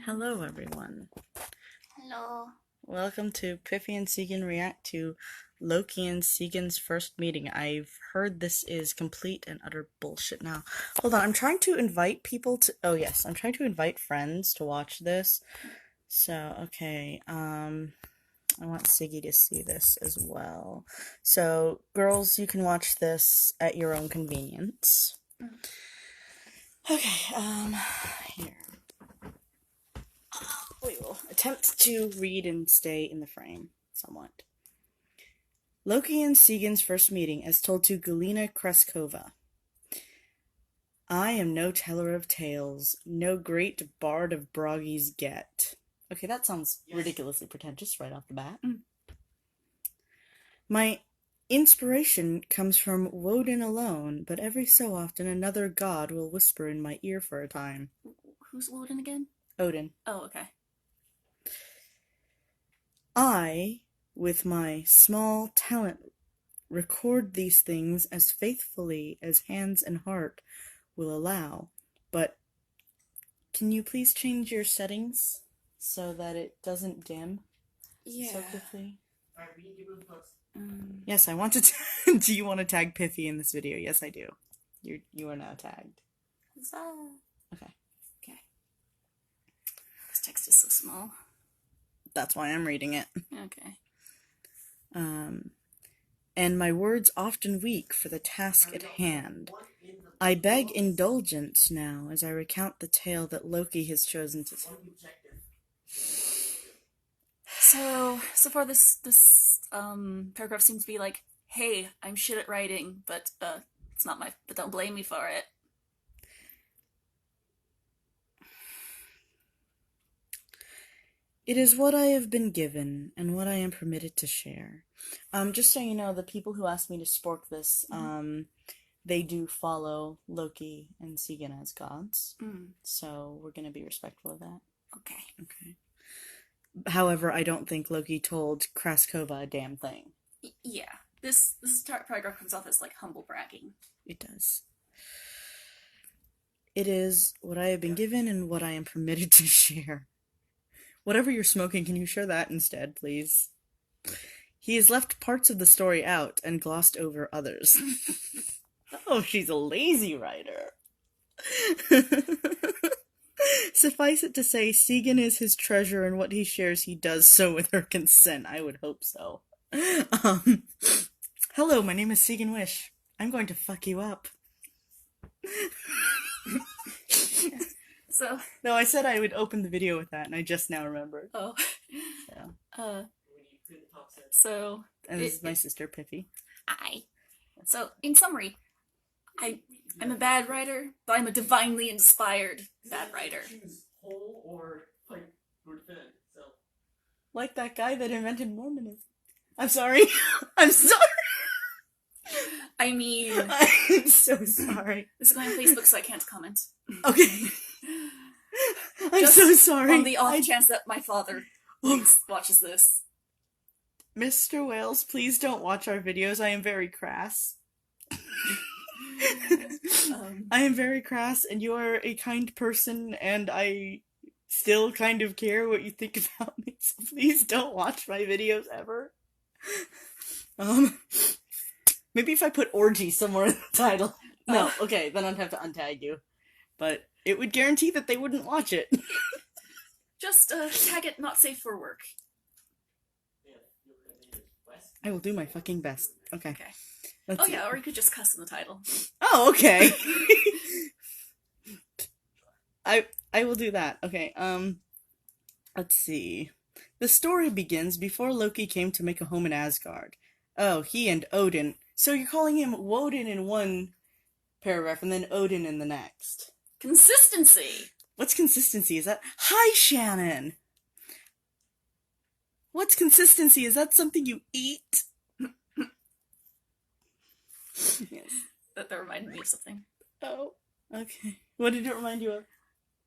Hello, everyone. Hello. Welcome to Piffy and Sigyn react to Loki and Sigyn's first meeting. I've heard this is complete and utter bullshit now. Hold on, I'm trying to invite people to. Oh, yes, I'm trying to invite friends to watch this. So, okay, I want Siggy to see this as well. So, girls, you can watch this at your own convenience. Okay, here. We will attempt to read and stay in the frame somewhat. Loki and Sigyn's first meeting as told to Galina Kreskova. I am no teller of tales, no great bard of broggies get. Okay, that sounds ridiculously pretentious right off the bat. My inspiration comes from Woden alone, but every so often another god will whisper in my ear for a time. Who's Woden again? Odin. Oh, okay. I, with my small talent, record these things as faithfully as hands and heart will allow, but can you please change your settings so that it doesn't dim so quickly? Yes, I want to. Do you want to tag Piffy in this video? Yes, I do. You are now tagged. Okay. This text is so small. That's why I'm reading it. Okay. And my words often weak for the task at hand. I beg indulgence now as I recount the tale that Loki has chosen to tell. So far this paragraph seems to be like, hey, I'm shit at writing, but it's not my, but don't blame me for it. It is what I have been given and what I am permitted to share. Just so you know, the people who asked me to spork this, they do follow Loki and Sigyn as gods. So we're gonna be respectful of that. Okay. However, I don't think Loki told Kraskova a damn thing. Yeah. This paragraph comes off as like humble bragging. It does. It is what I have been given and what I am permitted to share. Whatever you're smoking, can you share that instead, please? He has left parts of the story out and glossed over others. Oh, she's a lazy writer. Suffice it to say, Sigyn is his treasure, and what he shares he does so with her consent. I would hope so. Hello, my name is Sigyn Wish. I'm going to fuck you up. So. No, I said I would open the video with that, and I just now remembered. Oh. So. So. And this is my sister, Piffy. So, in summary, I'm a bad writer, but I'm a divinely inspired bad writer. Choose whole or fight or defend. So, like that guy that invented Mormonism. I'm sorry. I'm sorry. I mean, I'm so sorry. This is going on Facebook, so I can't comment. Okay. I'm Just so sorry. On the off chance that my father watches this. Mr. Wales, please don't watch our videos. I am very crass. I am very crass, and you are a kind person, and I still kind of care what you think about me, so please don't watch my videos ever. Maybe if I put orgy somewhere in the title. No, okay, then I'd have to untag you. But it would guarantee that they wouldn't watch it. Just tag it not safe for work. I will do my fucking best. Okay. Let's see. Or you could just cuss in the title. Oh, okay. I will do that. Okay, let's see. The story begins before Loki came to make a home in Asgard. Oh, he and Odin. So you're calling him Woden in one paragraph and then Odin in the next. Consistency! What's consistency? Is that... Hi, Shannon! What's consistency? Is that something you eat? Yes. That reminded me of something. Oh, okay. What did it remind you of?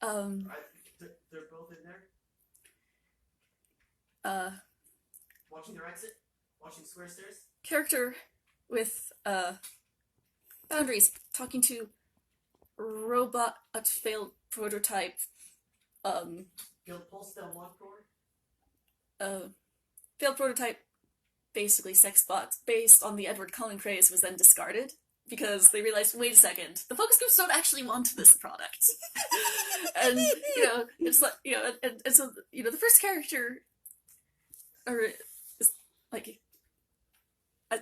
They're both in there. Watching their exit? Watching square stairs? Character with, boundaries, talking to robot failed prototype, Guild Pulse down one core. Failed prototype, basically sex bots, based on the Edward Cullen craze, was then discarded because they realized, wait a second, the focus groups don't actually want this product. And, it's like, and so, the first character, is like,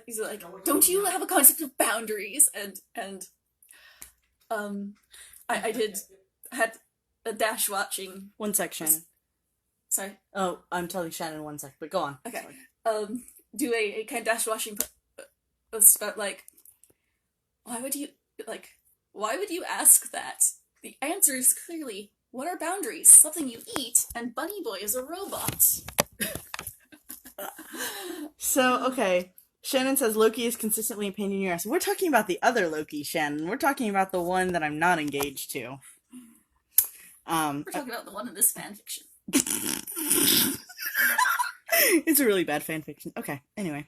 he's like, don't you have a concept of boundaries? And I had a dash watching. One sec, Shannon. Sorry. Oh, I'm telling Shannon 1 sec, but go on. Okay. Sorry. Do a kind of dash watching post about like, why would you ask that? The answer is clearly, what are boundaries? Something you eat, and Bunny Boy is a robot. So, okay. Shannon says Loki is consistently a pain in your ass. We're talking about the other Loki, Shannon. We're talking about the one that I'm not engaged to. We're talking about the one in this fanfiction. It's a really bad fanfiction. Okay, anyway.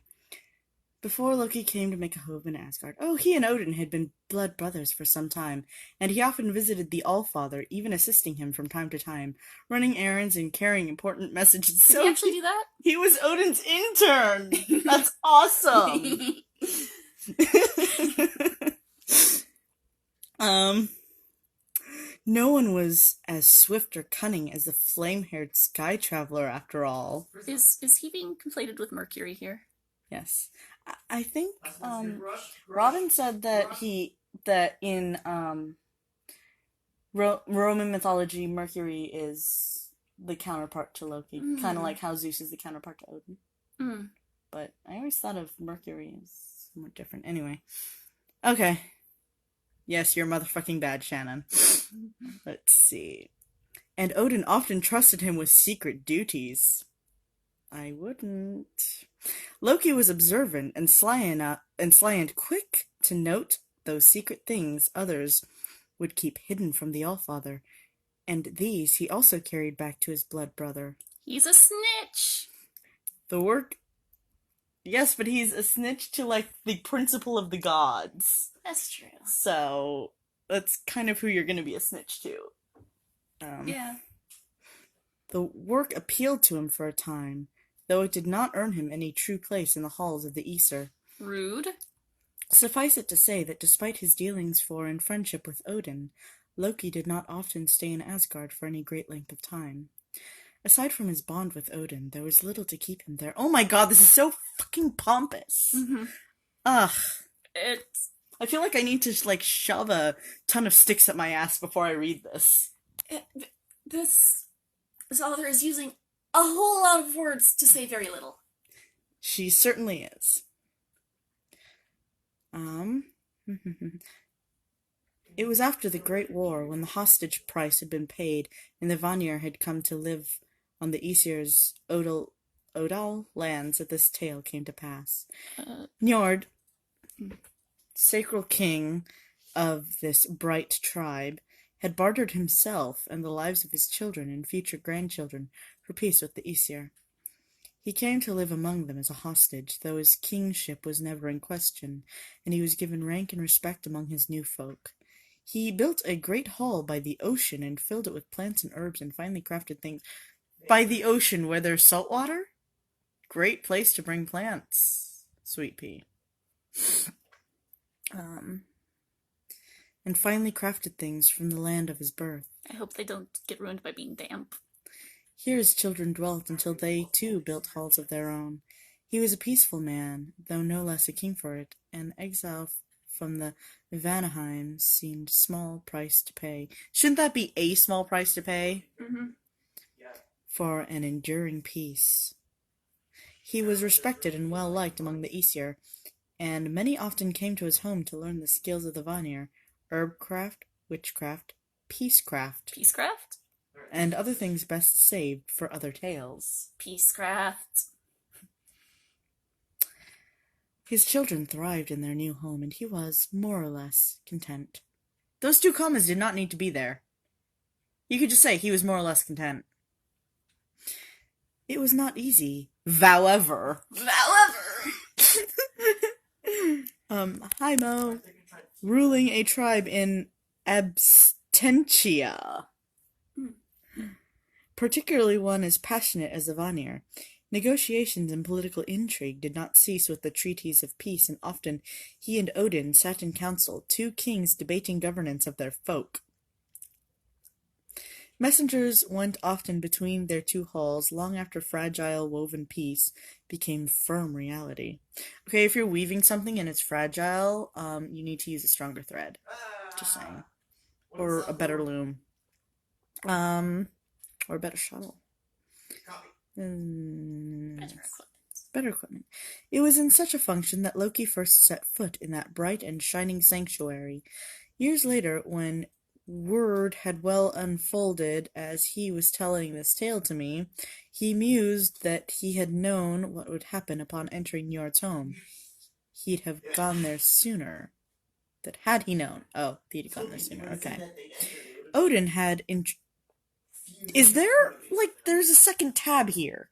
Before Loki came to make a home in Asgard, he and Odin had been blood brothers for some time, and he often visited the Allfather, even assisting him from time to time, running errands and carrying important messages. Did he actually do that? He was Odin's intern! That's awesome! No one was as swift or cunning as the flame-haired sky traveler, after all. Is he being conflated with Mercury here? Yes. I think, Robin said that that in, Roman mythology, Mercury is the counterpart to Loki. Kind of like how Zeus is the counterpart to Odin. But I always thought of Mercury as somewhat different. Anyway. Okay. Yes, you're motherfucking bad, Shannon. Let's see. And Odin often trusted him with secret duties. I wouldn't. Loki was observant and sly and quick to note those secret things others would keep hidden from the Allfather, and these he also carried back to his blood brother. He's a snitch! Yes, but he's a snitch to, like, the principle of the gods. That's true. So, that's kind of who you're gonna be a snitch to. Yeah. The work appealed to him for a time, though it did not earn him any true place in the halls of the Aesir. Rude. Suffice it to say that despite his dealings for and friendship with Odin, Loki did not often stay in Asgard for any great length of time. Aside from his bond with Odin, there was little to keep him there. Oh my god, this is so fucking pompous! Ugh. I feel like I need to, like, shove a ton of sticks at my ass before I read this. This author is using a whole lot of words to say very little. She certainly is. It was after the Great War, when the hostage price had been paid, and the Vanir had come to live on the Aesir's Odal lands, that this tale came to pass. Njord, sacral king of this bright tribe, had bartered himself and the lives of his children and future grandchildren for peace with the Aesir. He came to live among them as a hostage, though his kingship was never in question, and he was given rank and respect among his new folk. He built a great hall by the ocean and filled it with plants and herbs and finely crafted things. By the ocean, where there's salt water? Great place to bring plants, sweet pea. And finely crafted things from the land of his birth. I hope they don't get ruined by being damp. Here his children dwelt until they, too, built halls of their own. He was a peaceful man, though no less a king for it, and exile from the Vanaheim seemed small price to pay. Shouldn't that be a small price to pay? For an enduring peace. He was respected and well liked among the Aesir, and many often came to his home to learn the skills of the Vanir, herbcraft, witchcraft, peacecraft, and other things best saved for other tales. Peacecraft. His children thrived in their new home, and he was, more or less, content. Those two commas did not need to be there. You could just say he was more or less content. It was not easy, however. Hi Mo. Ruling a tribe in Abstentia. particularly one as passionate as the Vanir. Negotiations and political intrigue did not cease with the treaties of peace, and often he and Odin sat in council, two kings debating governance of their folk. Messengers went often between their two halls long after fragile woven peace became firm reality. Okay, if you're weaving something and it's fragile, you need to use a stronger thread. Just saying. Or a better loom. Or a better shuttle. Copy. Better equipment. It was in such a function that Loki first set foot in that bright and shining sanctuary. Years later, when word had well unfolded as he was telling this tale to me, he mused that he had known what would happen upon entering Njord's home. He'd have gone there sooner. That had he known. Oh, he'd have gone there sooner. Okay. Odin had... Is there... there's a second tab here.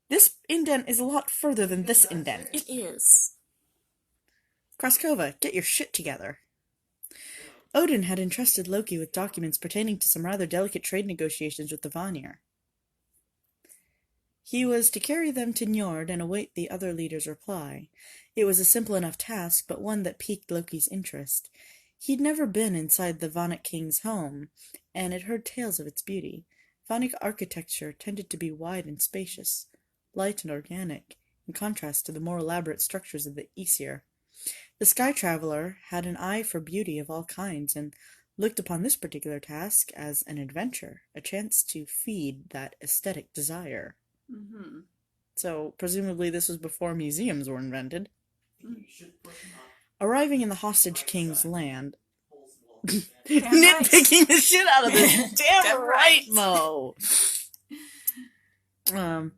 This indent is a lot further than this indent. It is. Kraskova, get your shit together. Odin had entrusted Loki with documents pertaining to some rather delicate trade negotiations with the Vanir. He was to carry them to Njord and await the other leader's reply. It was a simple enough task, but one that piqued Loki's interest. He'd never been inside the Vonic king's home, and had heard tales of its beauty. Vonic architecture tended to be wide and spacious, light and organic, in contrast to the more elaborate structures of the Aesir. The sky traveler had an eye for beauty of all kinds, and looked upon this particular task as an adventure, a chance to feed that aesthetic desire. Mm-hmm. So, presumably this was before museums were invented. You should push him up. Arriving in the hostage king's land, Damn nitpicking the shit out of this. Damn Damn right, right. Mo!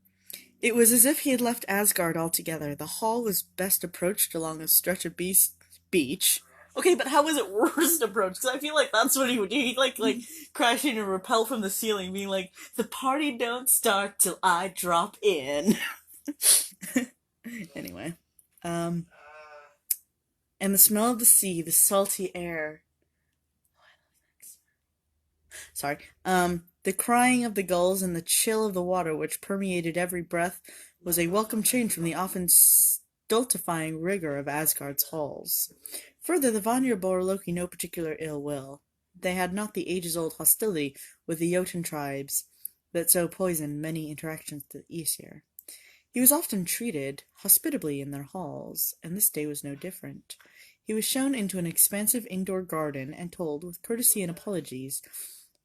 It was as if he had left Asgard altogether. The hall was best approached along a stretch of beach. Okay, but how was it worst approached? Because I feel like that's what he would do. He'd like crashing and rappel from the ceiling, being like, "The party don't start till I drop in." Anyway, and the smell of the sea, the salty air. Sorry. The crying of the gulls and the chill of the water which permeated every breath was a welcome change from the often stultifying rigor of Asgard's halls. Further, the Vanir bore Loki no particular ill will. They had not the ages-old hostility with the Jotun tribes that so poisoned many interactions to the Aesir. He was often treated hospitably in their halls, and this day was no different. He was shown into an expansive indoor garden and told, with courtesy and apologies,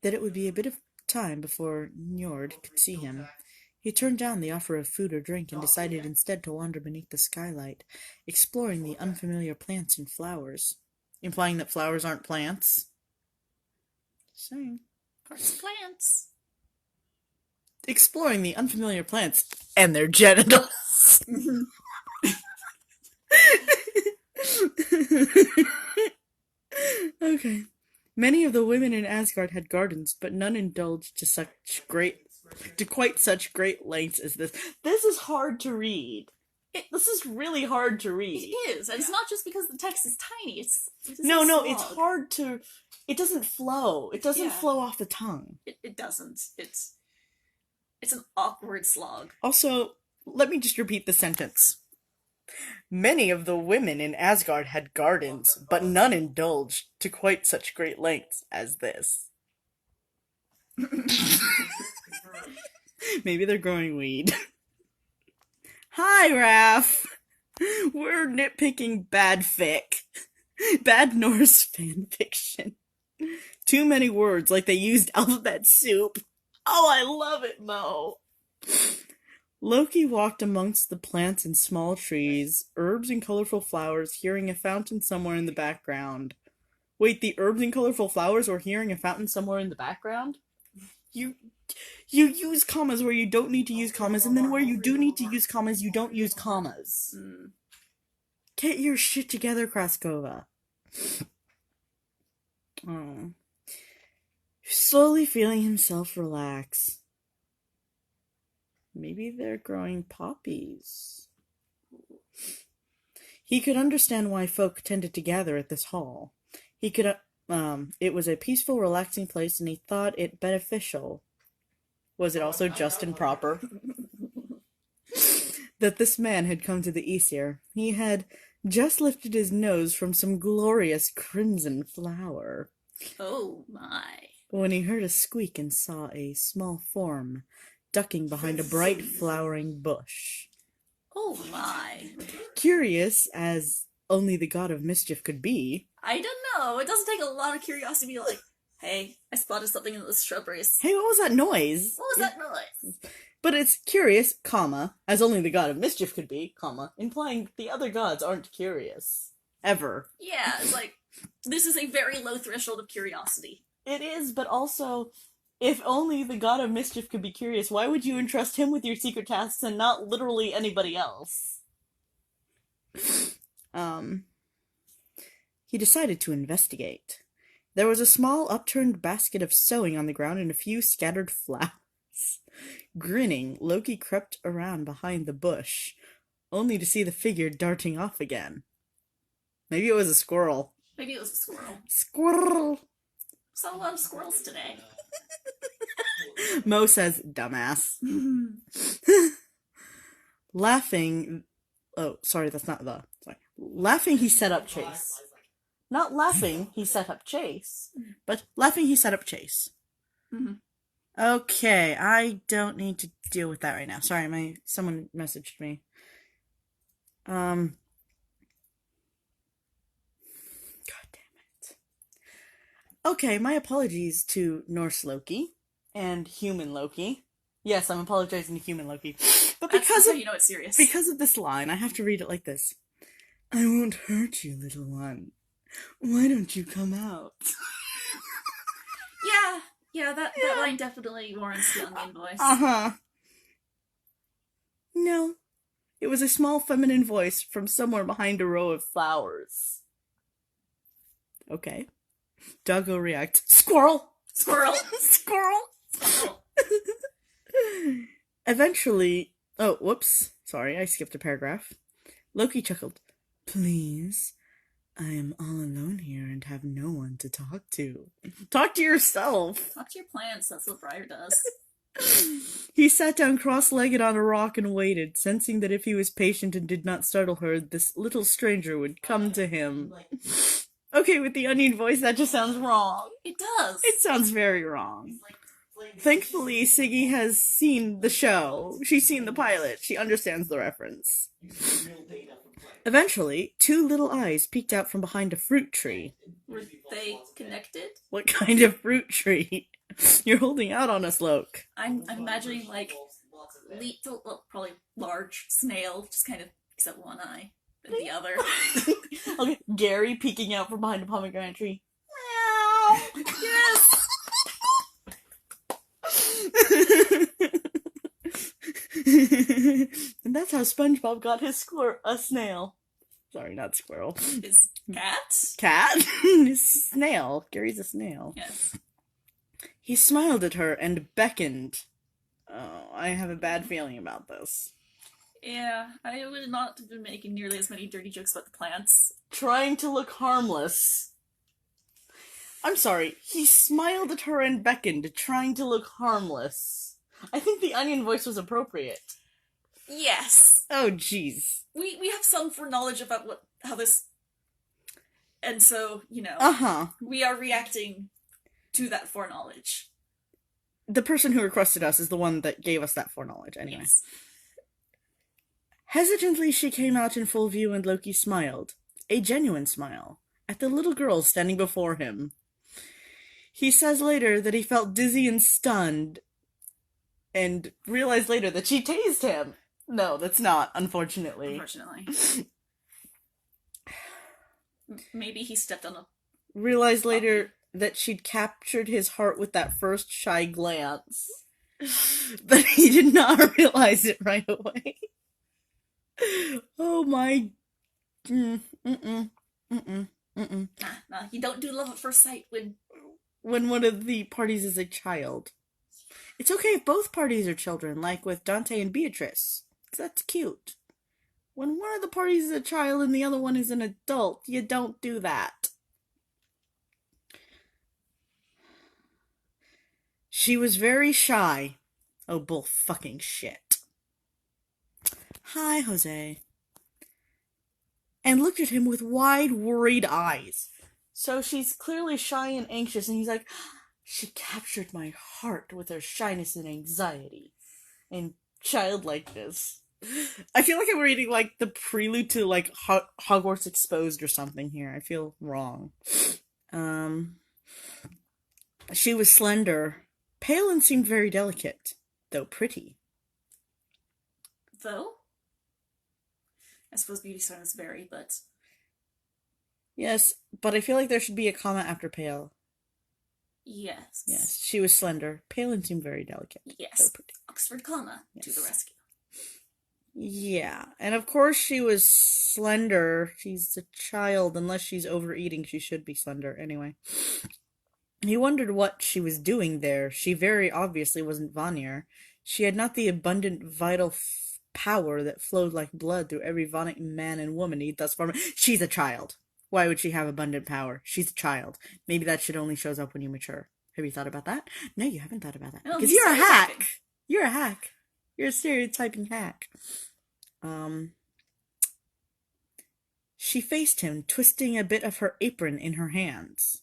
that it would be a bit of time before Njord could see him. He turned down the offer of food or drink and decided instead to wander beneath the skylight, exploring the unfamiliar plants and flowers. Implying that flowers aren't plants? Just saying. Of course, plants. Exploring the unfamiliar plants and their genitals. Okay. Many of the women in Asgard had gardens, but none indulged to quite such great lengths as this. This is hard to read. This is really hard to read. It is, and it's not just because the text is tiny. It's No, slog. it's hard to. It doesn't flow. It doesn't flow off the tongue. It doesn't. It's an awkward slog. Also, let me just repeat the sentence. Many of the women in Asgard had gardens, but none indulged to quite such great lengths as this. Maybe they're growing weed. Hi, Raph! We're nitpicking bad fic. Bad Norse fanfiction. Too many words, like they used alphabet soup. Oh, I love it, Mo! Loki walked amongst the plants and small trees, herbs and colorful flowers, hearing a fountain somewhere in the background. Wait, the herbs and colorful flowers were hearing a fountain somewhere in the background? You use commas where you don't need to use commas, and then where you do need to use commas, you don't use commas. Get your shit together, Kraskova. Oh. Slowly feeling himself relax. Maybe they're growing poppies. He could understand why folk tended to gather at this hall. It was a peaceful, relaxing place, and he thought it beneficial Was it also just and proper? That this man had come to the Aesir. He had just lifted his nose from some glorious crimson flower, Oh my. when he heard a squeak and saw a small form ducking behind a bright flowering bush. Oh my. Curious as only the god of mischief could be, I don't know. It doesn't take a lot of curiosity to be like, hey, I spotted something in the shrubberies. hey, what was that noise? What was that noise? But it's curious, comma, as only the god of mischief could be, comma, implying the other gods aren't curious. Ever. Yeah, it's like, this is a very low threshold of curiosity. It is, but also, if only the god of mischief could be curious, why would you entrust him with your secret tasks and not literally anybody else? He decided to investigate. There was a small upturned basket of sewing on the ground and a few scattered flowers. Grinning, Loki crept around behind the bush, only to see the figure darting off again. Maybe it was a squirrel. Maybe it was a squirrel. Squirrel! Saw a lot of squirrels today. Mo says, dumbass. Laughing... Oh, sorry, that's not the... Sorry. Laughing, he set up chase. Not laughing, he set up chase, but laughing, he set up chase. Mm-hmm. Okay, I don't need to deal with that right now. Sorry, someone messaged me. God damn it. Okay, my apologies to Norse Loki and human Loki. Yes, I'm apologizing to human Loki. But That's because how of, you know it's serious. because of this line, I have to read it like this. I won't hurt you, little one. Why don't you come out? Yeah, that line definitely warrants the onion voice. Uh-huh. No. It was a small feminine voice from somewhere behind a row of flowers. Okay. Doggo react. Squirrel! Squirrel! Squirrel! Squirrel. Eventually... Oh, whoops. Sorry, I skipped a paragraph. Loki chuckled. Please, I am all alone here and have no one to talk to. Talk to yourself! Talk to your plants, that's what Briar does. He sat down cross-legged on a rock and waited, sensing that if he was patient and did not startle her, this little stranger would come to him. Okay, with the onion voice, that just sounds wrong. It does. It sounds very wrong. Thankfully, Siggy has seen the show. She's seen the pilot. She understands the reference. Eventually, two little eyes peeked out from behind a fruit tree. Were they connected? What kind of fruit tree? You're holding out on us, Loke. I'm imagining like well, probably large snail, just kind of except one eye than the other. Okay, Gary peeking out from behind a pomegranate tree. Yes. And that's how SpongeBob got his snail. Sorry, not squirrel. His cat? Cat? Snail. Gary's a snail. Yes. He smiled at her and beckoned. Oh, I have a bad feeling about this. Yeah, I would not have been making nearly as many dirty jokes about the plants. Trying to look harmless. I'm sorry, he smiled at her and beckoned, trying to look harmless. I think the onion voice was appropriate. Yes. Oh, jeez. We have some foreknowledge about how this... And so, we are reacting to that foreknowledge. The person who requested us is the one that gave us that foreknowledge, anyway. Yes. Hesitantly, she came out in full view and Loki smiled. A genuine smile. At the little girl standing before him. He says later that he felt dizzy and stunned, and realized later that she tased him. No, that's not, unfortunately. Unfortunately. Maybe he stepped on a... Realized later that she'd captured his heart with that first shy glance. But he did not realize it right away. Oh my... Nah, you don't do love at first sight when one of the parties is a child. It's okay if both parties are children, like with Dante and Beatrice. That's cute. When one of the parties is a child and the other one is an adult, you don't do that. She was very shy, Oh, bull fucking shit. Hi, Jose. And looked at him with wide, worried eyes. So she's clearly shy and anxious, and he's like, she captured my heart with her shyness and anxiety and childlikeness. I feel like I'm reading like the prelude to like Hogwarts Exposed or something here. I feel wrong. Um, she was slender, pale, and seemed very delicate, though pretty. Though? I suppose beauty standards vary, but Yes, but I feel like there should be a comma after pale. yes. Yes, she was slender, pale, and seemed very delicate, though Yes. pretty. Oxford comma to the Yes. rescue. Yeah, and of course she was slender. She's a child. Unless she's overeating, she should be slender. Anyway. He wondered what she was doing there. She very obviously wasn't Vanir. She had not the abundant vital power that flowed like blood through every Vonic man and woman he'd thus far. She's a child. Why would she have abundant power? She's a child. Maybe that shit only shows up when you mature. Have you thought about that? No, you haven't thought about that. No, Because he's you're a stereotyping. hack. You're a hack. You're a stereotyping hack. She faced him, twisting a bit of her apron in her hands.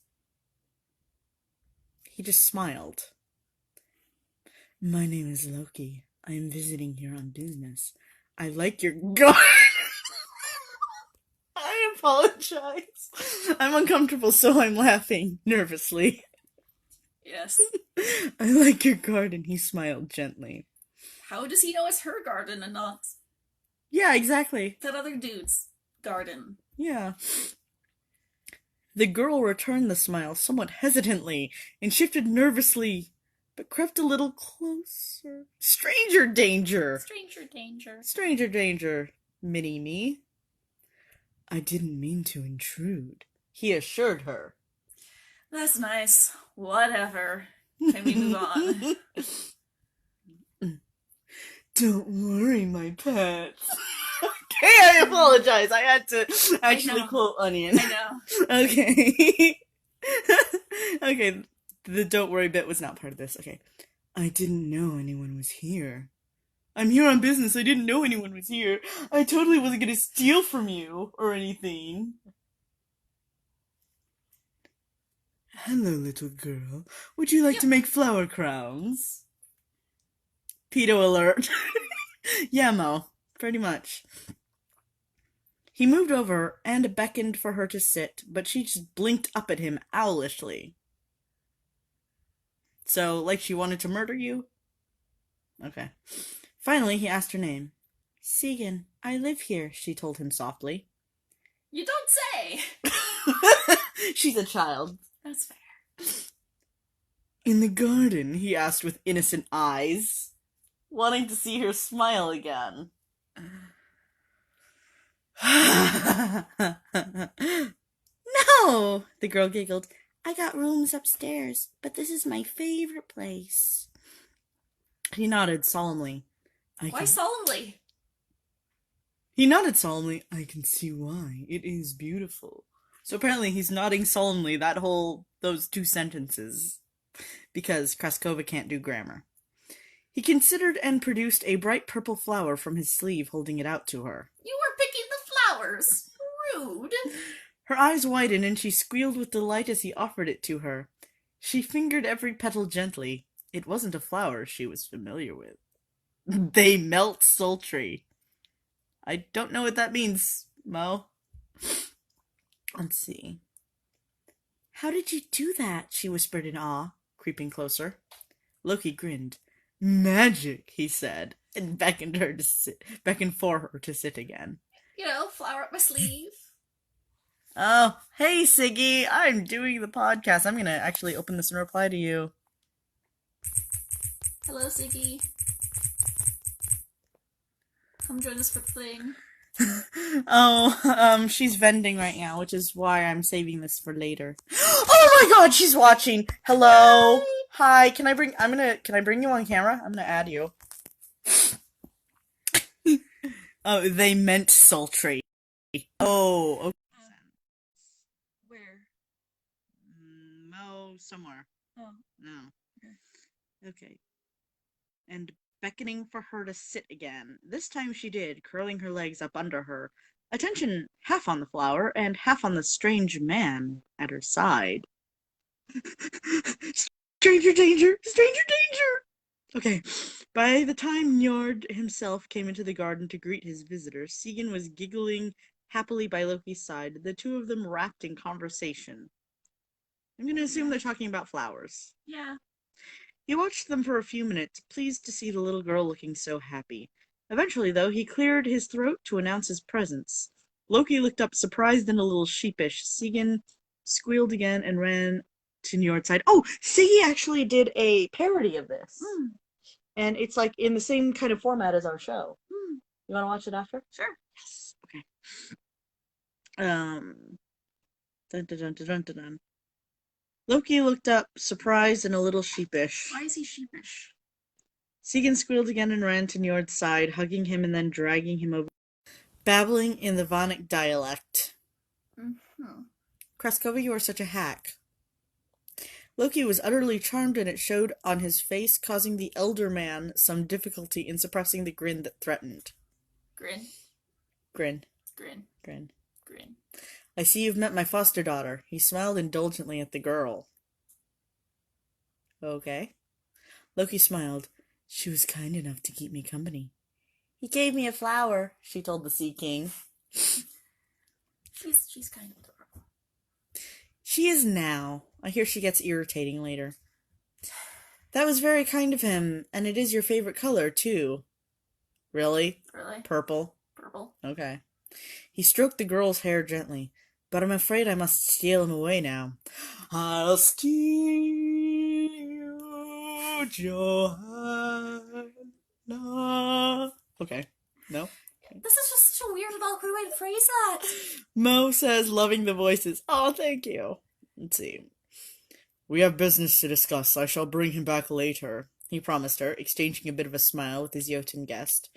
He just smiled. My name is Loki. I am visiting here on business. I like your garden. I apologize. I'm uncomfortable, so I'm laughing nervously. Yes. I like your garden, he smiled gently. How does he know it's her garden and not Yeah, exactly. that other dude's garden? Yeah. The girl returned the smile somewhat hesitantly and shifted nervously, but crept a little closer. Stranger danger! Stranger danger. Stranger danger, Mini-Me. I didn't mean to intrude, he assured her. That's nice. Whatever. Can we move on? Don't worry, my pet. Okay, I apologize. I had to actually know. quote Onion. I know. Okay. Okay, the don't worry bit was not part of this. Okay. I didn't know anyone was here. I'm here on business. I didn't know anyone was here. I totally wasn't gonna steal from you or anything. Hello, little girl. Would you like to make flower crowns? Pedo alert. Yeah, Mo. Pretty much. He moved over and beckoned for her to sit, but she just blinked up at him owlishly. So, like she wanted to murder you? Okay. Finally, he asked her name. Sigyn, I live here, she told him softly. You don't say! She's a child. That's fair. In the garden, he asked with innocent eyes, wanting to see her smile again. No, the girl giggled. I got rooms upstairs, but this is my favorite place. He nodded solemnly. Why solemnly? He nodded solemnly. I can see why. It is beautiful. So apparently he's nodding solemnly those two sentences. Because Kraskova can't do grammar. He considered and produced a bright purple flower from his sleeve, holding it out to her. You were picking the flowers. Rude. Her eyes widened and she squealed with delight as he offered it to her. She fingered every petal gently. It wasn't a flower she was familiar with. They melt sultry. I don't know what that means, Mo. Let's see. How did you do that? She whispered in awe, creeping closer. Loki grinned. Magic, he said, and beckoned for her to sit again. You know, flower up my sleeve. Oh, hey, Siggy, I'm doing the podcast. I'm gonna actually open this and reply to you. Hello, Siggy. Come join us for the thing. Oh, she's vending right now, which is why I'm saving this for later. Oh my god, she's watching! Hello! Hi, can I bring you on camera? I'm gonna add you. Oh, they meant sultry. Oh, okay. Where? Mo somewhere. Oh. No. Okay. and beckoning for her to sit again. This time she did, curling her legs up under her, attention half on the flower and half on the strange man at her side. Stranger danger! Stranger danger! Okay, by the time Njord himself came into the garden to greet his visitor, Sigyn was giggling happily by Loki's side, the two of them wrapped in conversation. I'm going to assume they're talking about flowers. Yeah. He watched them for a few minutes, pleased to see the little girl looking so happy. Eventually, though, he cleared his throat to announce his presence. Loki looked up, surprised and a little sheepish. Sigyn squealed again and ran to Njord's side. Oh, Siggy actually did a parody of this. And it's like in the same kind of format as our show. You want to watch it after? Sure. Yes. Okay. Dun, dun, dun, dun, dun, dun, dun. Loki looked up, surprised and a little sheepish. Why is he sheepish? Sigyn squealed again and ran to Njord's side, hugging him and then dragging him over, babbling in the Vonic dialect. Kraskova, you are such a hack. Loki was utterly charmed, and it showed on his face, causing the elder man some difficulty in suppressing the grin that threatened. Grin. Grin. Grin. Grin. Grin. I see you've met my foster daughter. He smiled indulgently at the girl. Okay. Loki smiled. She was kind enough to keep me company. He gave me a flower, she told the Sea King. She's kind of adorable. She is now. I hear she gets irritating later. That was very kind of him, and it is your favorite color, too. Really? Really? Purple? Purple. Okay. He stroked the girl's hair gently, but I'm afraid I must steal him away now. I'll steal you, Johanna. Okay. No? This is just such a weird and awkward way to phrase that. Mo says, loving the voices. Oh, thank you. Let's see. We have business to discuss. I shall bring him back later, he promised her, exchanging a bit of a smile with his Jotun guest.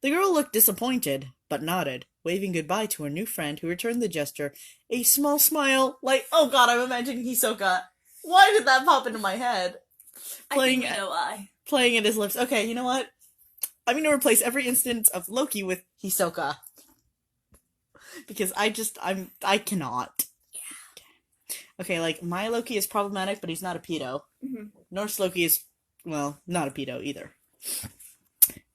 The girl looked disappointed, but nodded, waving goodbye to her new friend, who returned the gesture, a small smile, like, oh god, I'm imagining Hisoka. Why did that pop into my head? I think we know why. Playing at his lips. Okay, you know what? I'm going to replace every instance of Loki with Hisoka. Because I cannot. Yeah. Okay, like, my Loki is problematic, but he's not a pedo. Mm-hmm. Norse Loki is, well, not a pedo either.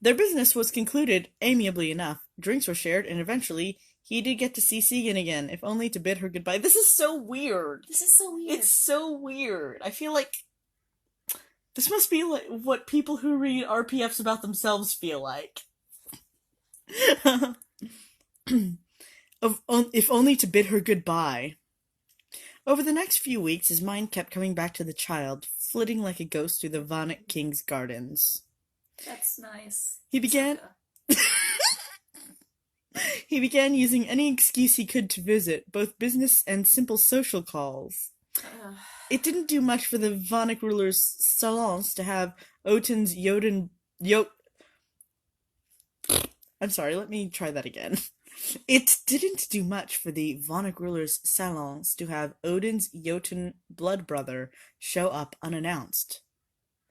Their business was concluded amiably enough. Drinks were shared, and eventually he did get to see Sigyn again, if only to bid her goodbye. This is so weird. This is so weird. It's so weird. I feel like this must be like what people who read RPFs about themselves feel like. If only to bid her goodbye. Over the next few weeks, his mind kept coming back to the child, flitting like a ghost through the Vonic King's gardens. That's nice. He began using any excuse he could to visit, both business and simple social calls. It didn't do much for the Vonic ruler's salons to have Odin's I'm sorry, let me try that again. It didn't do much for the Vonic ruler's salons to have Odin's Jotun blood brother show up unannounced.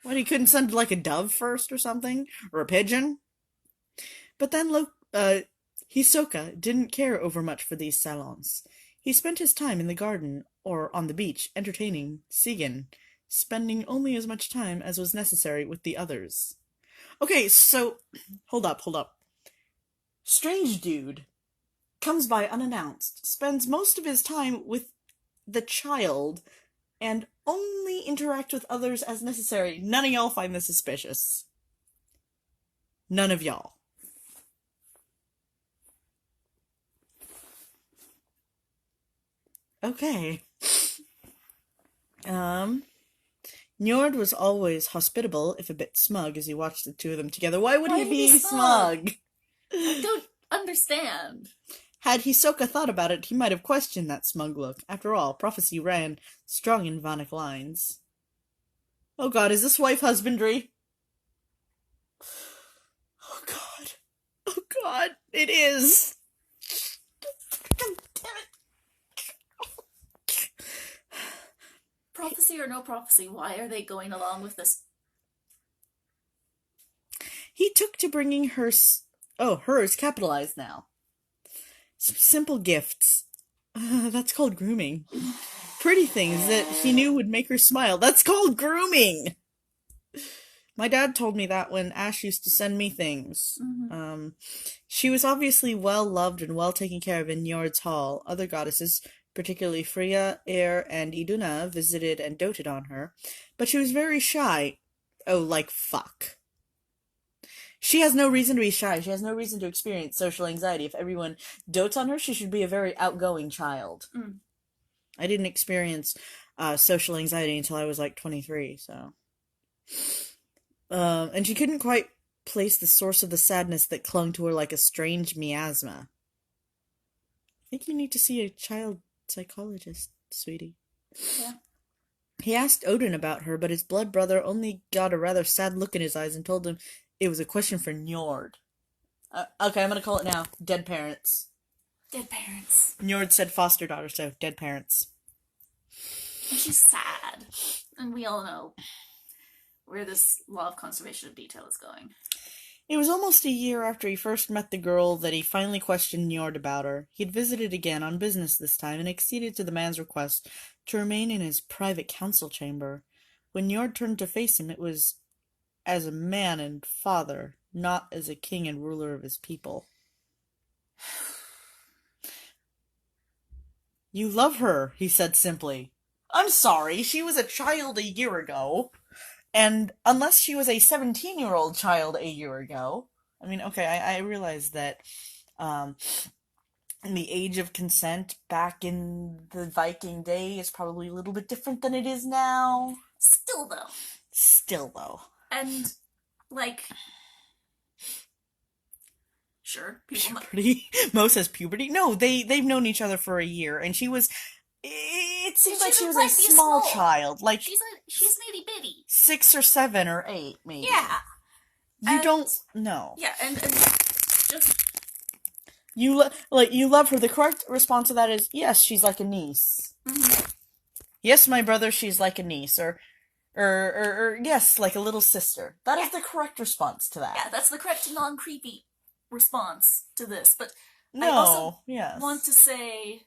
What, he couldn't send like a dove first or something? Or a pigeon? But then Hisoka didn't care over much for these salons. He spent his time in the garden or on the beach entertaining Sigyn, spending only as much time as was necessary with the others. Okay, so, hold up. Strange dude comes by unannounced, spends most of his time with the child, and only interact with others as necessary. None of y'all find this suspicious. None of y'all. Okay. Njord was always hospitable, if a bit smug, as he watched the two of them together. Why would he be smug? I don't understand. Had Hisoka thought about it, he might have questioned that smug look. After all, prophecy ran strong in Vonic lines. Oh god, is this wife husbandry? Oh god. Oh god, it is. God damn it. Prophecy or no prophecy, why are they going along with this He took to bringing her, oh, hers capitalized now. Some simple gifts. That's called grooming. Pretty things that he knew would make her smile. That's called grooming! My dad told me that when Ash used to send me things. She was obviously well loved and well taken care of in Njord's hall. Other goddesses, particularly Freya, Air, and Iduna, visited and doted on her. But she was very shy. Oh, like fuck. She has no reason to be shy. She has no reason to experience social anxiety. If everyone dotes on her, she should be a very outgoing child. I didn't experience social anxiety until I was like 23, so... and she couldn't quite place the source of the sadness that clung to her like a strange miasma. I think you need to see a child psychologist, sweetie. Yeah. He asked Odin about her, but his blood brother only got a rather sad look in his eyes and told him it was a question for Njord. Okay, I'm gonna call it now. Dead parents. Dead parents. Njord said foster daughter, so dead parents. And she's sad. And we all know where this law of conservation of detail is going. It was almost a year after he first met the girl that he finally questioned Njord about her. He'd visited again on business this time and acceded to the man's request to remain in his private council chamber. When Njord turned to face him, it was as a man and father, not as a king and ruler of his people. You love her, he said simply. I'm sorry, she was a child a year ago. And unless she was a 17-year-old child a year ago, I mean, okay, I realize that the age of consent back in the Viking day is probably a little bit different than it is now. Still, though. And, like... Sure, people... Puberty? Mo says puberty? No, they've known each other for a year, and she was... It seems like she was a small child. Like she's itty bitty. 6 or 7 or 8, maybe. Yeah. You don't know. Yeah, and just you love her. The correct response to that is yes. She's like a niece. Yes, my brother. She's like a niece, or yes, like a little sister. That is the correct response to that. Yeah, that's the correct non-creepy response to this. But no, I also yes. want to say,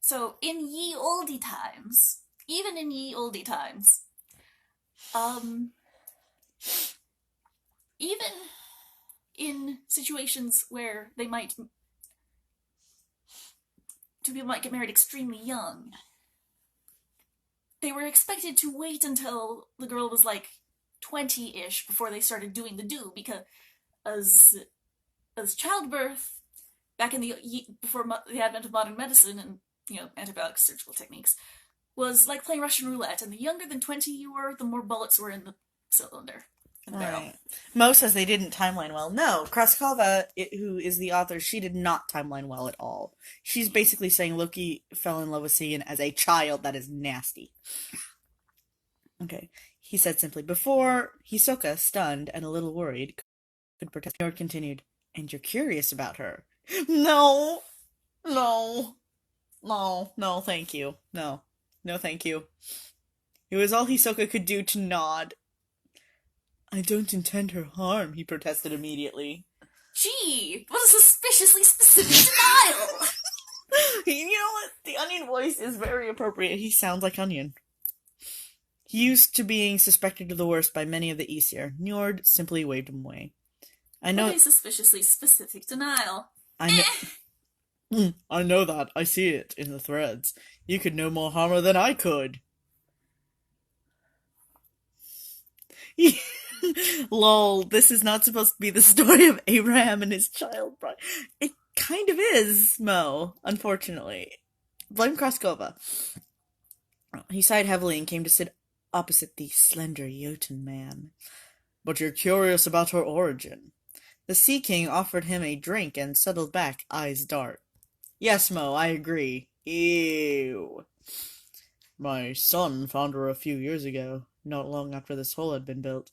so in ye olde times, even in ye olde times, even in situations where two people might get married extremely young, they were expected to wait until the girl was like 20-ish before they started doing the do, because as childbirth back in before the advent of modern medicine and antibiotic surgical techniques was like playing Russian roulette, and the younger than 20 you were, the more bullets were in the cylinder. Right. Mo says they didn't timeline well. No, Kraskova, who is the author, she did not timeline well at all. She's basically saying Loki fell in love with Sigyn as a child. That is nasty. Okay. He said simply, before Hisoka, stunned and a little worried, could protest. Njord continued, and you're curious about her. No, thank you. No, thank you. It was all Hisoka could do to nod. I don't intend her harm, he protested immediately. Gee, what a suspiciously specific denial! You know what? The Onion voice is very appropriate. He sounds like Onion. He used to being suspected of the worst by many of the Aesir. Njord simply waved him away. I know. What a suspiciously specific denial. I know. I know that. I see it in the threads. You could no more harm her than I could. Lol, this is not supposed to be the story of Abraham and his child bride. It kind of is, Mo, unfortunately. Blame Kraskova. He sighed heavily and came to sit opposite the slender Jotun man. But you're curious about her origin. The Sea King offered him a drink and settled back, eyes dark. Yes, Mo, I agree. Ew. My son found her a few years ago, not long after this hole had been built.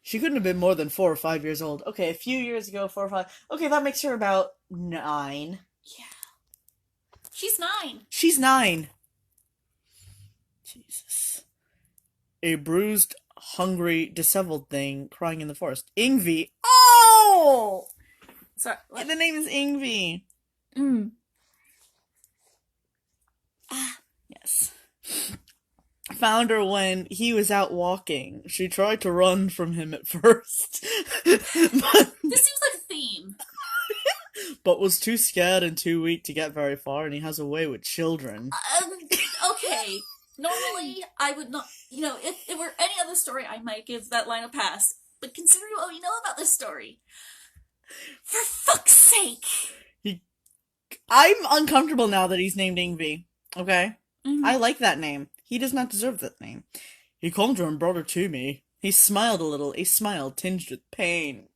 She couldn't have been more than 4 or 5 years old. Okay, a few years ago, 4 or 5. Okay, that makes her about 9. Yeah. She's 9. She's 9. Jesus. A bruised hungry, disheveled thing crying in the forest. Ingvi. Oh! Sorry. What? The name is Ingvi. Mm. Yes. Found her when he was out walking. She tried to run from him at first, This seems like a theme. but was too scared and too weak to get very far, and he has a way with children. Okay. Normally, I would not. If it were any other story, I might give that line a pass. But considering what we know about this story, for fuck's sake! I'm uncomfortable now that he's named Ingvi. Okay? Mhm. I like that name. He does not deserve that name. He calmed her and brought her to me. He smiled a little, a smile tinged with pain.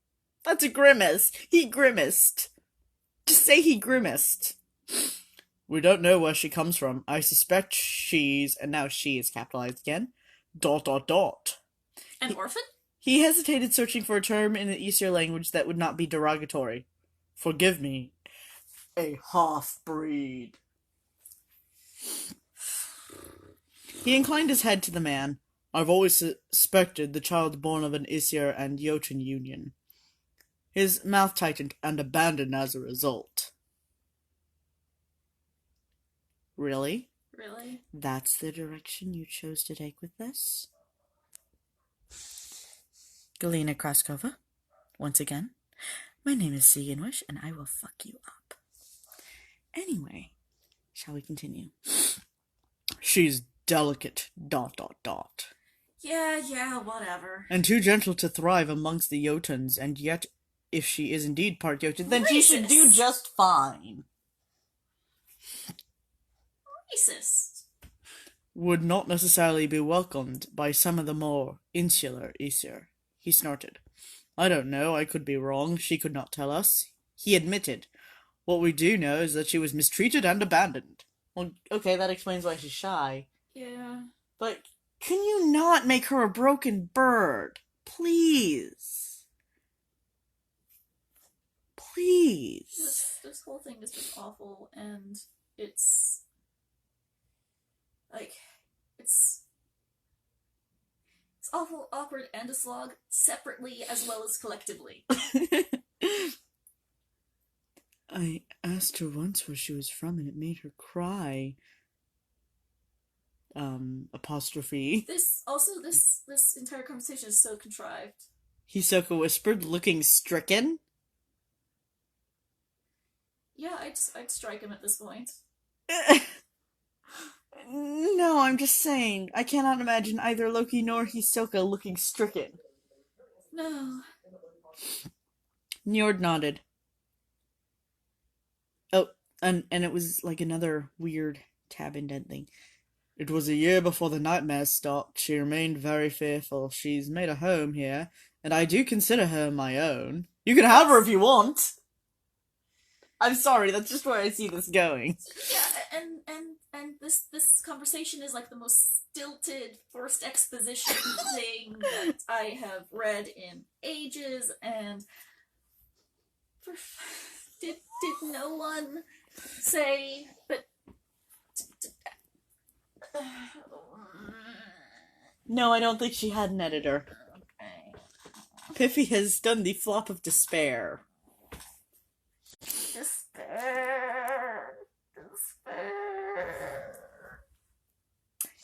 That's a grimace. He grimaced. Just say he grimaced. We don't know where she comes from. I suspect she's, and now she is capitalized again, ... An orphan? He hesitated, searching for a term in the Aesir language that would not be derogatory. Forgive me. A half-breed. He inclined his head to the man. I've always suspected the child born of an Aesir and Jotun union. His mouth tightened and abandoned as a result. Really? Really? That's the direction you chose to take with this? Galina Kraskova, once again, my name is Sigyn and I will fuck you up. Anyway, shall we continue? She's delicate, ... Yeah, whatever. And too gentle to thrive amongst the Jotuns, and yet, if she is indeed part Jotun, then she should do just fine. Racist. Would not necessarily be welcomed by some of the more insular Aesir. He snorted. I don't know, I could be wrong, she could not tell us. He admitted. What we do know is that she was mistreated and abandoned. Well, okay, that explains why she's shy. Yeah. But can you not make her a broken bird? Please. Please. This whole thing is just awful, and it's awful, awkward, and a slog, separately as well as collectively. I asked her once where she was from, and it made her cry. Apostrophe. This entire conversation is so contrived. Hisoka whispered, looking stricken. Yeah, I'd strike him at this point. No, I'm just saying. I cannot imagine either Loki nor Hisoka looking stricken. No. Njord nodded. Oh, and it was like another weird tab indent thing. It was a year before the nightmares stopped. She remained very fearful. She's made a home here, and I do consider her my own. You can have her if you want. I'm sorry, that's just where I see this going. Yeah, and this conversation is like the most stilted forced exposition thing that I have read in ages, and did no one say that? No, I don't think she had an editor. Piffy has done the flop of despair. Despair.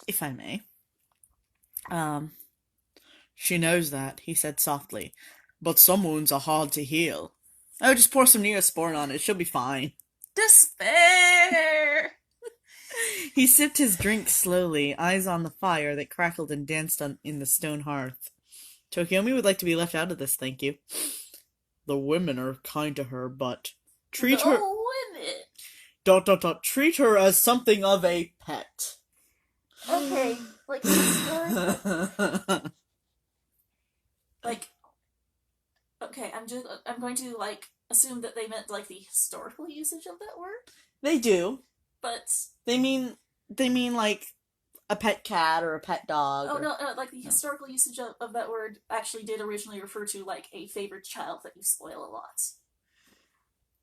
If I may. She knows that, he said softly. But some wounds are hard to heal. Oh, just pour some Neosporin on it, she'll be fine. Despair! He sipped his drink slowly, eyes on the fire that crackled and danced in the stone hearth. Tokiomi would like to be left out of this, thank you. The women are kind to her, but treat her... women! ... Treat her as something of a pet. Okay, like, like, okay, I'm going to, like, assume that they meant, like, the historical usage of that word? They do. But... They mean, like, a pet cat or a pet dog. Oh, no, like, the historical usage of that word actually did originally refer to, like, a favored child that you spoil a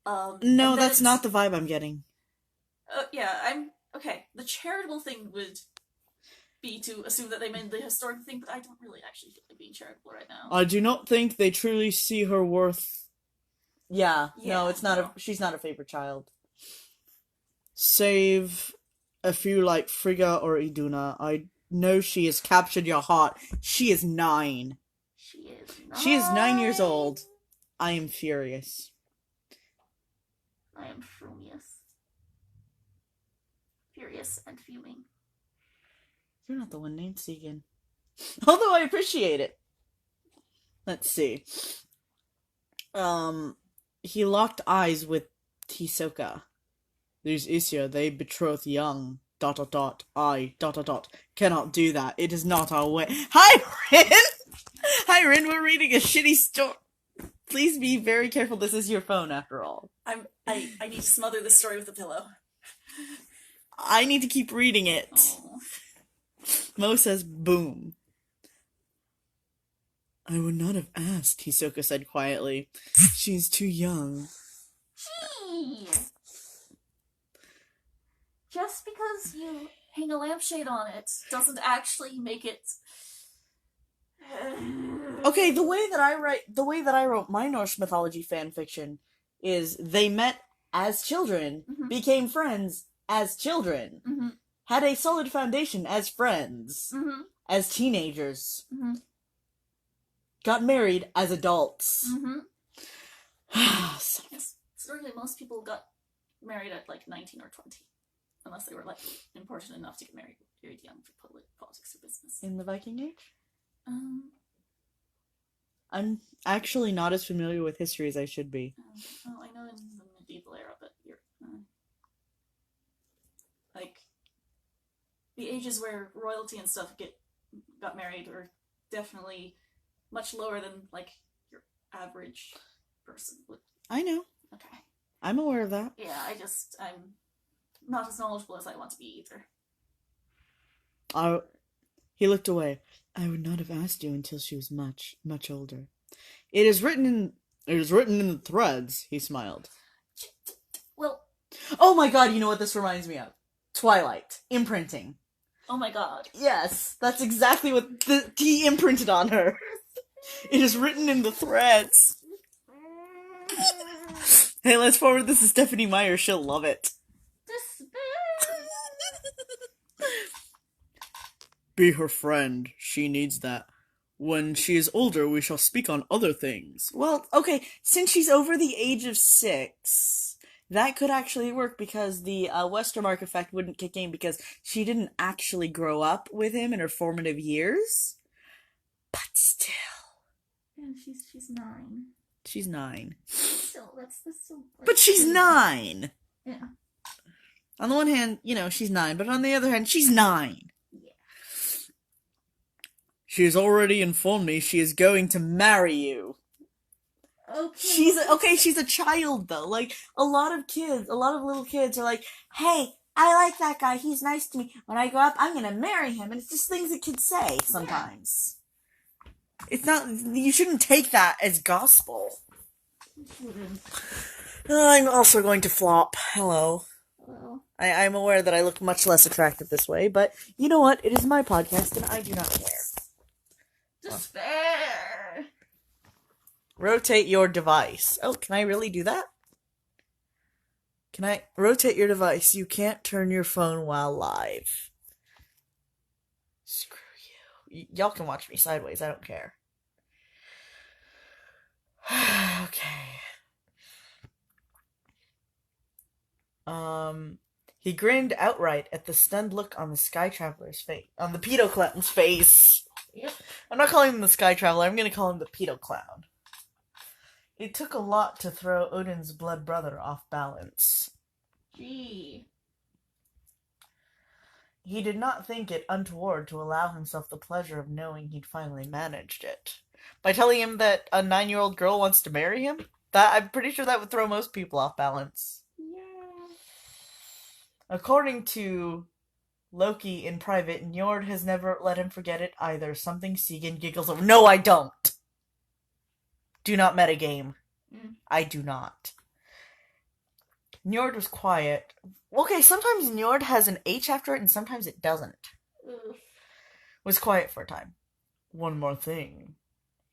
lot. No, that's not the vibe I'm getting. Yeah, okay, the charitable thing would be to assume that they meant the historic thing, but I don't really actually feel like being charitable right now. I do not think they truly see her worth. Yeah, no, Yeah, it's not no. she's not a favorite child. Save a few like Frigga or Iduna. I know she has captured your heart. She is 9. She is 9. She is 9 years old. I am furious. I am furious. Furious and fuming. You're not the one named Sigyn. Although I appreciate it. Let's see. He locked eyes with Hisoka. There's Issia, they betroth young. ... I ... cannot do that. It is not our way. Hi, Rin! Hi, Rin, we're reading a shitty story. Please be very careful, this is your phone after all. I need to smother this story with a pillow. I need to keep reading it. Oh. Mo says boom. I would not have asked, Hisoka said quietly. She's too young. Gee! Just because you hang a lampshade on it doesn't actually make it... Okay, the way that I wrote my Norse mythology fanfiction is they met as children, became friends as children, had a solid foundation as friends, as teenagers, got married as adults. Yes. Historically, most people got married at like 19 or 20. Unless they were like important enough to get married young for politics or business. In the Viking Age? I'm actually not as familiar with history as I should be. Well, I know in the medieval era, but you're like the ages where royalty and stuff got married are definitely much lower than like your average person would. I know. Okay. I'm aware of that. Yeah, I'm not as knowledgeable as I want to be either. He looked away. I would not have asked you until she was much, much older. It is written in the threads, he smiled. Well... Oh my god, you know what this reminds me of? Twilight. Imprinting. Oh my god. Yes, that's exactly what he imprinted on her. It is written in the threads. Hey, let's forward this to Stephanie Meyer. She'll love it. Be her friend. She needs that. When she is older, we shall speak on other things. Well, okay, since she's over the age of 6, that could actually work because the Westermark effect wouldn't kick in because she didn't actually grow up with him in her formative years. But still. Yeah, she's 9. She's 9. Still, that's still... Like, but she's 9! Yeah. On the one hand, she's 9, but on the other hand, she's 9. She has already informed me she is going to marry you. Okay. She's a child, though. Like, a lot of little kids are like, hey, I like that guy, he's nice to me. When I grow up, I'm gonna marry him. And it's just things that kids say, sometimes. Yeah. It's not, you shouldn't take that as gospel. I'm also going to flop. Hello. I'm aware that I look much less attractive this way, but you know what? It is my podcast, and I do not care. Despair! Rotate your device. Oh, can I really do that? Can I rotate your device? You can't turn your phone while live. Screw you. Y'all can watch me sideways, I don't care. Okay. He grinned outright at the stunned look on the Sky Traveler's face. On the Pedo Clown's face. Yep. I'm not calling him the Sky Traveler, I'm gonna call him the Pedo Clown. It took a lot to throw Odin's blood brother off balance. Gee. He did not think it untoward to allow himself the pleasure of knowing he'd finally managed it. By telling him that a 9-year-old girl wants to marry him? I'm pretty sure that would throw most people off balance. Yeah. According to Loki in private, Njord has never let him forget it either. Something Sigyn giggles over. No, I don't! Do not metagame. I do not. Njord was quiet. Okay, sometimes Njord has an H after it, and sometimes it doesn't. Ugh. was quiet for a time. One more thing,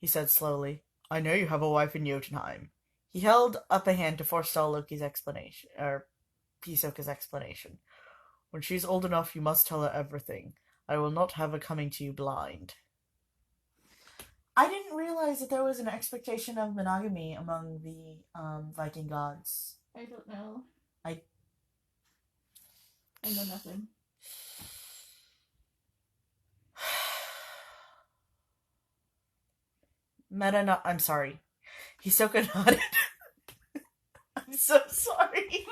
he said slowly. I know you have a wife in Jotunheim. He held up a hand to forestall Loki's explanation, or Hisoka's explanation. When she's old enough, you must tell her everything. I will not have her coming to you blind. I didn't realize that there was an expectation of monogamy among the Viking gods. I don't know. I know nothing. I'm sorry. Hisoka nodded. I'm so sorry.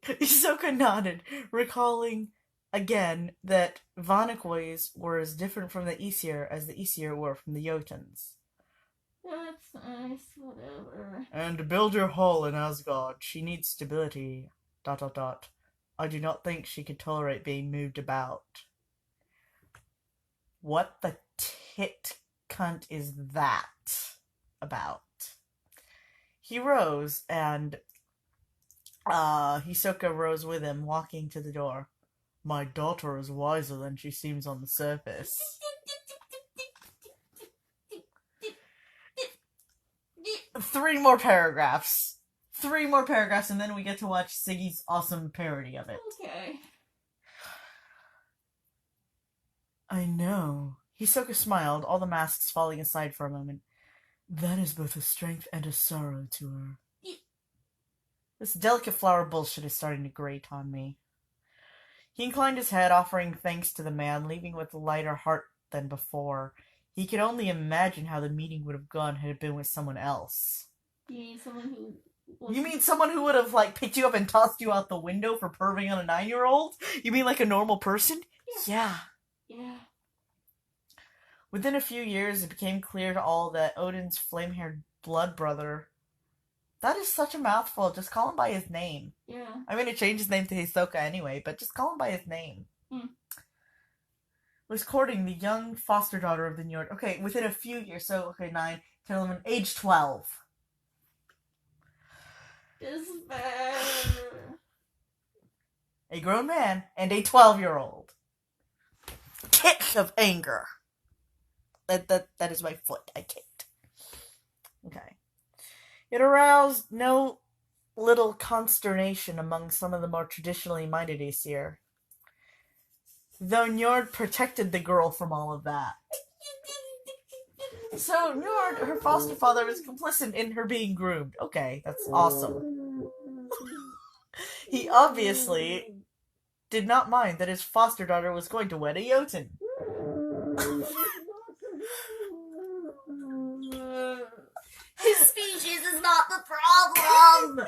Hisoka nodded, recalling again that Vanakways were as different from the Aesir as the Aesir were from the Jotuns. That's nice, whatever. And to build your hall in Asgard, she needs stability. ... I do not think she could tolerate being moved about. What the tit cunt is that about? He rose, and Hisoka rose with him, walking to the door. My daughter is wiser than she seems on the surface. 3 more paragraphs. 3 more paragraphs, and then we get to watch Siggy's awesome parody of it. Okay. I know. Hisoka smiled, all the masks falling aside for a moment. That is both a strength and a sorrow to her. This delicate flower bullshit is starting to grate on me. He inclined his head, offering thanks to the man, leaving with a lighter heart than before. He could only imagine how the meeting would have gone had it been with someone else. You mean someone who... You mean someone who would have, picked you up and tossed you out the window for perving on a 9-year-old? You mean like a normal person? Yeah. Within a few years, it became clear to all that Odin's flame-haired blood brother... That is such a mouthful. Just call him by his name. Yeah. I'm going to change his name to Hisoka anyway, but just call him by his name. Was courting the young foster daughter of the Njord. Okay, within a few years. So, 9, 10, 11, age 12. Despair. A grown man and a 12-year-old. Kick of anger. That is my foot. I kicked. Okay. It aroused no little consternation among some of the more traditionally minded Aesir. Though Njord protected the girl from all of that. So Njord, her foster father, was complicit in her being groomed. Okay, that's awesome. He obviously did not mind that his foster daughter was going to wed a Jotun. His species is not the problem!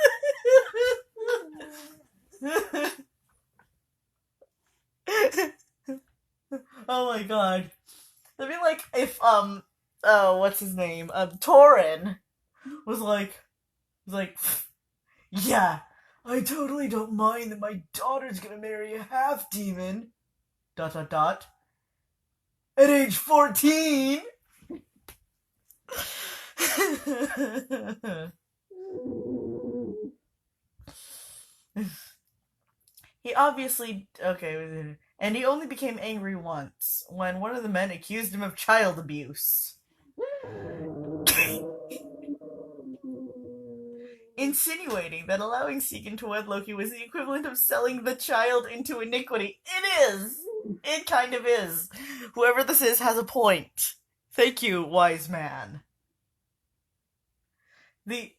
Oh my god. That'd be like if, what's his name? Torin was like, yeah, I totally don't mind that my daughter's gonna marry a half-demon. ... At age 14! He obviously... Okay, and he only became angry once, when one of the men accused him of child abuse. Insinuating that allowing Sigyn to wed Loki was the equivalent of selling the child into iniquity. It is! It kind of is. Whoever this is has a point. Thank you, wise man. The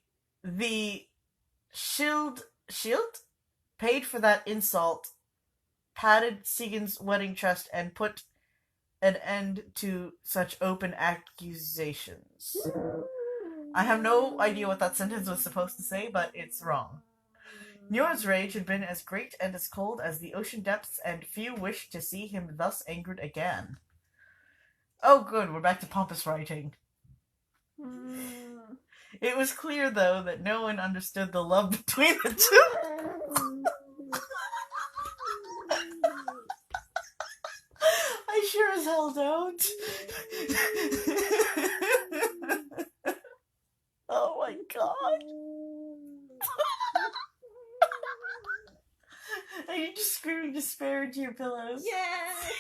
shield paid for that insult, patted Sigyn's wedding chest, and put an end to such open accusations. I have no idea what that sentence was supposed to say, but it's wrong. Njord's rage had been as great and as cold as the ocean depths, and few wished to see him thus angered again. Oh good, we're back to pompous writing. It was clear, though, that no one understood the love between the two. I sure as hell don't. Oh my god. Are you just screaming despair into your pillows? Yeah.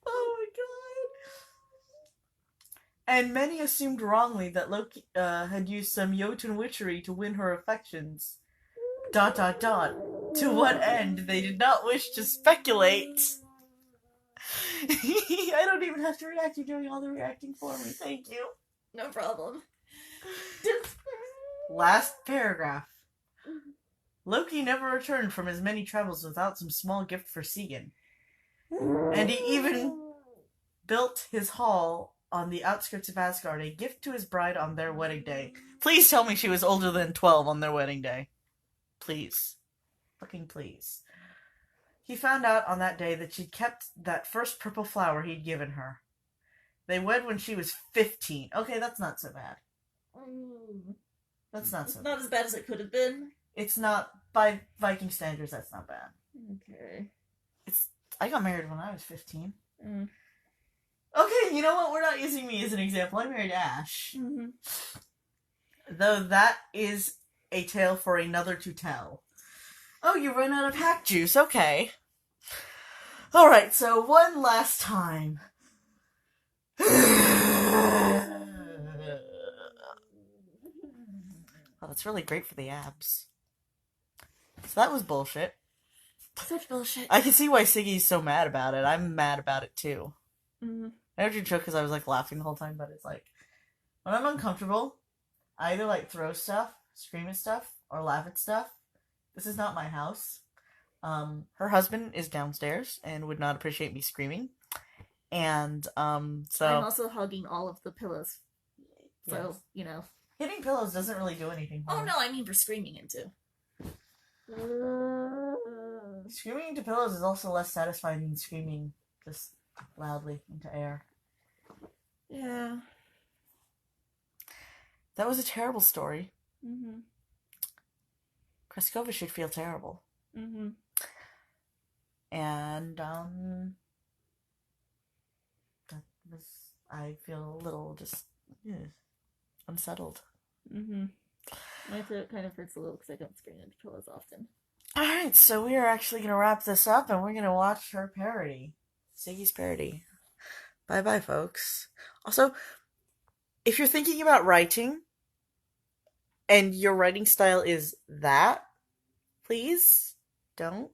Oh my god. And many assumed wrongly that Loki had used some Jotun witchery to win her affections. ... To what end they did not wish to speculate. I don't even have to react. You're doing all the reacting for me. Thank you. No problem. Last paragraph. Loki never returned from his many travels without some small gift for Sigyn. And he even built his hall on the outskirts of Asgard, a gift to his bride on their wedding day. Please tell me she was older than 12 on their wedding day. Please. Fucking please. He found out on that day that she'd kept that first purple flower he'd given her. They wed when she was 15. Okay, that's not so bad. That's not so bad. Not as bad as it could have been. It's not, by Viking standards, that's not bad. Okay. I got married when I was 15. Mm. Okay, you know what? We're not using me as an example. I married Ash. Mm-hmm. Though that is a tale for another to tell. Oh, you ran out of hack juice. Okay. Alright, so one last time. Oh, that's really great for the abs. So that was bullshit. Such bullshit. I can see why Siggy's so mad about it. I'm mad about it too. Mm-hmm. I know you joke because I was like laughing the whole time, but it's like when I'm uncomfortable, I either like throw stuff, scream at stuff, or laugh at stuff. This is not my house. Her husband is downstairs and would not appreciate me screaming. And so I'm also hugging all of the pillows. So, yes. you know. Hitting pillows doesn't really do anything for Oh me. no, I mean for screaming into. Screaming into pillows is also less satisfying than screaming just loudly into air. Yeah. That was a terrible story. Mm-hmm. Kraskova should feel terrible. Mm-hmm. And that was, I feel a little just unsettled. Mm-hmm. My throat kind of hurts a little because I don't scream into pillows often. Alright, so we are actually going to wrap this up and we're going to watch her parody. Siggy's parody. Bye-bye, folks. Also, if you're thinking about writing and your writing style is that, please don't.